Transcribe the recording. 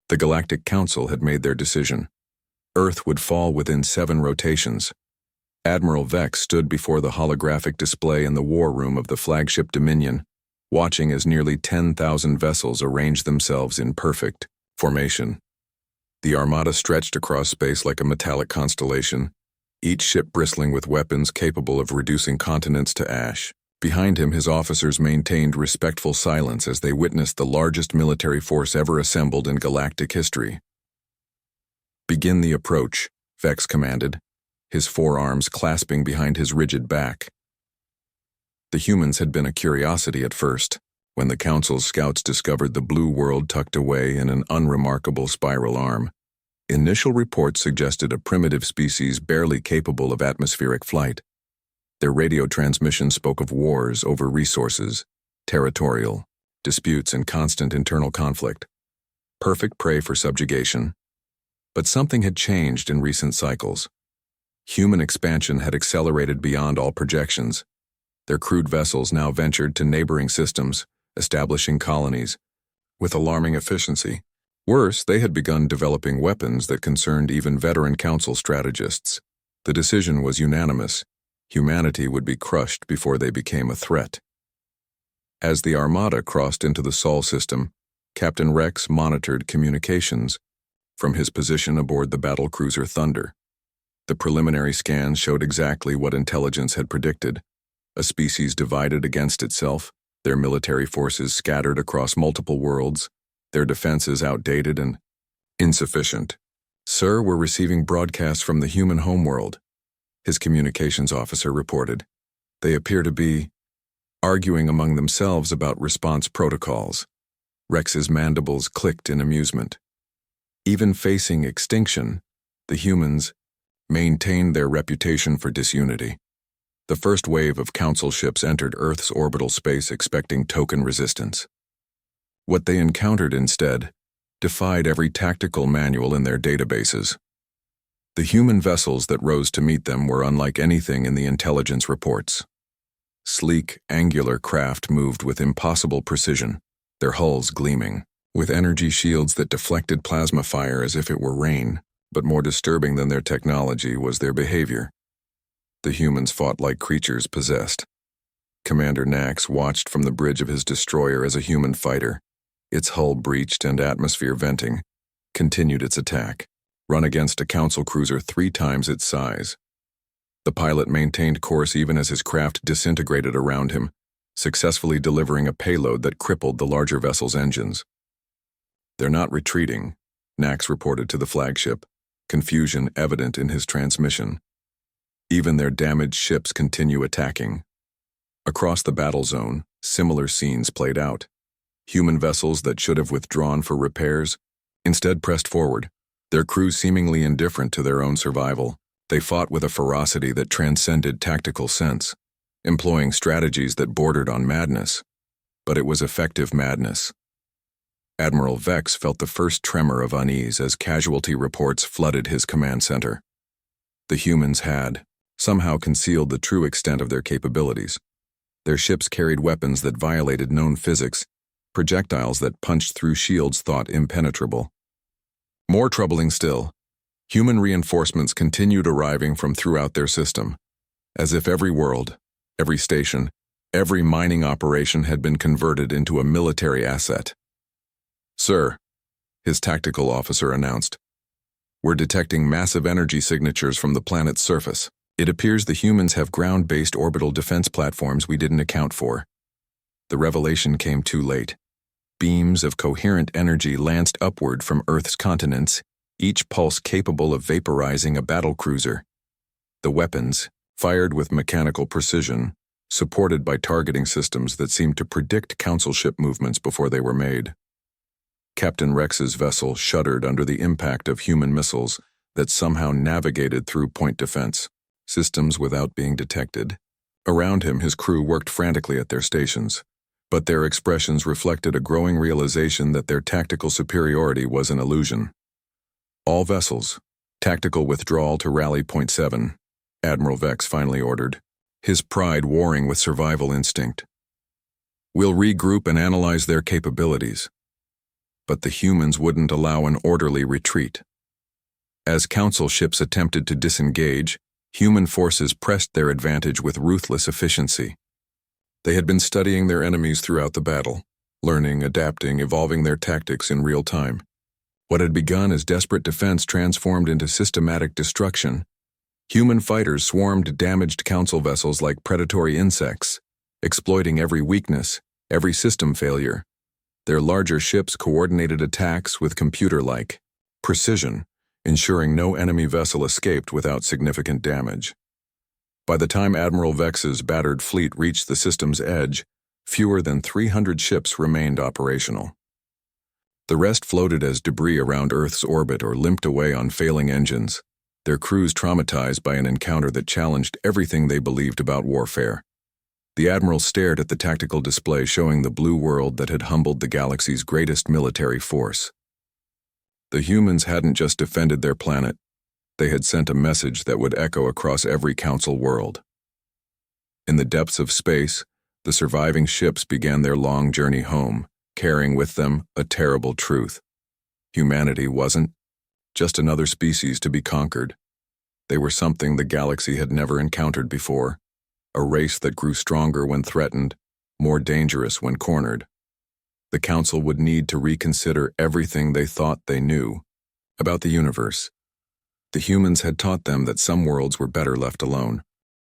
The Galactic Council had made their decision. Earth would fall within 7 rotations. Admiral Vex stood before the holographic display in the war room of the flagship Dominion, watching as nearly 10,000 vessels arranged themselves in perfect formation. The armada stretched across space like a metallic constellation, each ship bristling with weapons capable of reducing continents to ash. Behind him, his officers maintained respectful silence as they witnessed the largest military force ever assembled in galactic history. "Begin the approach," Vex commanded, his forearms clasping behind his rigid back. The humans had been a curiosity at first, when the Council's scouts discovered the blue world tucked away in an unremarkable spiral arm. Initial reports suggested a primitive species barely capable of atmospheric flight. Their radio transmission spoke of wars over resources, territorial disputes, and constant internal conflict. Perfect prey for subjugation. But something had changed in recent cycles. Human expansion had accelerated beyond all projections. Their crewed vessels now ventured to neighboring systems, establishing colonies with alarming efficiency. Worse, they had begun developing weapons that concerned even veteran Council strategists. The decision was unanimous. Humanity would be crushed before they became a threat. As the Armada crossed into the Sol system, Captain Rex monitored communications from his position aboard the battlecruiser Thunder. The preliminary scans showed exactly what intelligence had predicted: a species divided against itself, their military forces scattered across multiple worlds, their defenses outdated and insufficient. "Sir, we're receiving broadcasts from the human homeworld," his communications officer reported. "They appear to be arguing among themselves about response protocols." Rex's mandibles clicked in amusement. Even facing extinction, the humans maintained their reputation for disunity. The first wave of Council ships entered Earth's orbital space expecting token resistance. What they encountered instead defied every tactical manual in their databases. The human vessels that rose to meet them were unlike anything in the intelligence reports. Sleek, angular craft moved with impossible precision, their hulls gleaming, with energy shields that deflected plasma fire as if it were rain. But more disturbing than their technology was their behavior. The humans fought like creatures possessed. Commander Nax watched from the bridge of his destroyer as a human fighter, its hull breached and atmosphere venting, continued its attack, run against a Council cruiser 3 times its size. The pilot maintained course even as his craft disintegrated around him, successfully delivering a payload that crippled the larger vessel's engines. "They're not retreating," Nax reported to the flagship, confusion evident in his transmission. "Even their damaged ships continue attacking." Across the battle zone, similar scenes played out. Human vessels that should have withdrawn for repairs instead pressed forward, their crews seemingly indifferent to their own survival. They fought with a ferocity that transcended tactical sense, employing strategies that bordered on madness. But it was effective madness. Admiral Vex felt the first tremor of unease as casualty reports flooded his command center. The humans had somehow concealed the true extent of their capabilities. Their ships carried weapons that violated known physics, projectiles that punched through shields thought impenetrable. More troubling still, human reinforcements continued arriving from throughout their system, as if every world, every station, every mining operation had been converted into a military asset. "Sir," his tactical officer announced, "we're detecting massive energy signatures from the planet's surface. It appears the humans have ground-based orbital defense platforms we didn't account for." The revelation came too late. Beams of coherent energy lanced upward from Earth's continents, each pulse capable of vaporizing a battlecruiser. The weapons, fired with mechanical precision, supported by targeting systems that seemed to predict Council ship movements before they were made. Captain Rex's vessel shuddered under the impact of human missiles that somehow navigated through point defense systems without being detected. Around him, his crew worked frantically at their stations, but their expressions reflected a growing realization that their tactical superiority was an illusion. "All vessels, tactical withdrawal to rally point 7, Admiral Vex finally ordered, his pride warring with survival instinct. "We'll regroup and analyze their capabilities." but the humans wouldn't allow an orderly retreat. As Council ships attempted to disengage, human forces pressed their advantage with ruthless efficiency. They had been studying their enemies throughout the battle, learning, adapting, evolving their tactics in real time. What had begun as desperate defense transformed into systematic destruction. Human fighters swarmed damaged Council vessels like predatory insects, exploiting every weakness, every system failure. Their larger ships coordinated attacks with computer-like precision, ensuring no enemy vessel escaped without significant damage. By the time Admiral Vex's battered fleet reached the system's edge, fewer than 300 ships remained operational. The rest floated as debris around Earth's orbit or limped away on failing engines, their crews traumatized by an encounter that challenged everything they believed about warfare. The Admiral stared at the tactical display showing the blue world that had humbled the galaxy's greatest military force. The humans hadn't just defended their planet, they had sent a message that would echo across every Council world. In the depths of space, the surviving ships began their long journey home, carrying with them a terrible truth. Humanity wasn't just another species to be conquered. They were something the galaxy had never encountered before, a race that grew stronger when threatened, more dangerous when cornered. The Council would need to reconsider everything they thought they knew about the universe. The humans had taught them that some worlds were better left alone.